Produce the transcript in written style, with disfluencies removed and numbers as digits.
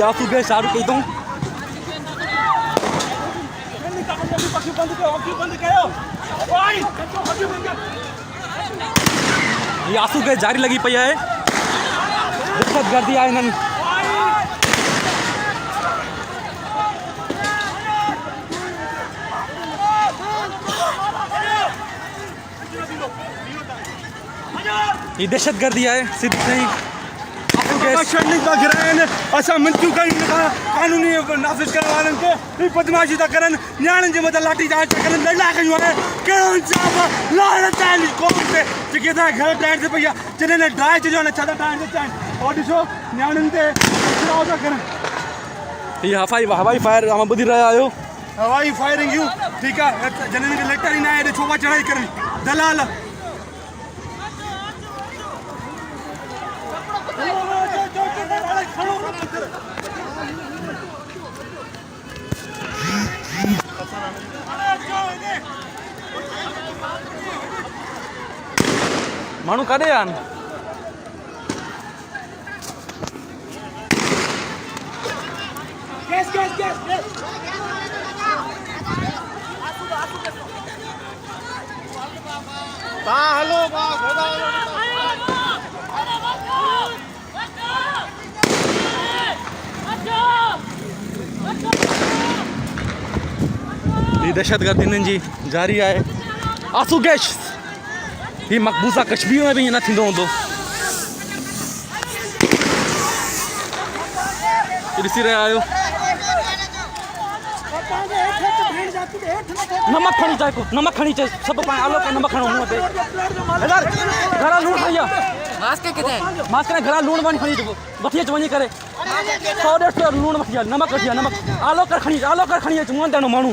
आंसू गए सारू कही तो ये आंसू गए जारी लगी पई है दहशतगर्दी आहे इन्हनि ये दहशतगर्दी आहे सिद्ध नहीं असां मिंटू कानूनी नाफ़िज़ करण वारनि खे बदमाशी था करनि न्याणियुनि जे मथां लाठी चार्ज था करनि लड़ा कयूं आहे कहिड़ो इंसाफ़ आहे लानत आहे क़ौम ते जेके असांजे घर ठाहिण ते पई आहे जॾहिं न ड्राए चइजो आहे न छा था ठाहिण ते चाहिनि और ॾिसो न्याणियुनि ते छिड़ाव था करनि ये हवाई फायर हम ॿुधी रहिया आहियो हवाई फायरिंग यू ठीकु आहे जॾहिं हिनखे लेटर ईंदा आहिनि हेॾे छोबा चढ़ाई करनि दलाल माण्हू काॾे आहिनि ये दहशतगर्दी इन्हनि जी जारी आहे आंसू गैस ये मकबूजा कश्मीर में भी ईअं न थींदो हूंदो ॾिसी रहिया आहियो नमक खणी अचे नमक खणी अचे सभु पाण आलो के नमक खणो मुंहं ते घरा लूण खणी आ मास्क किथे घरा लूण खणी वठी अच वञी करे 100-150 लूण वठी आ नमक वठी आ नमक आलो कर खणी अच मुंहं ते माण्हू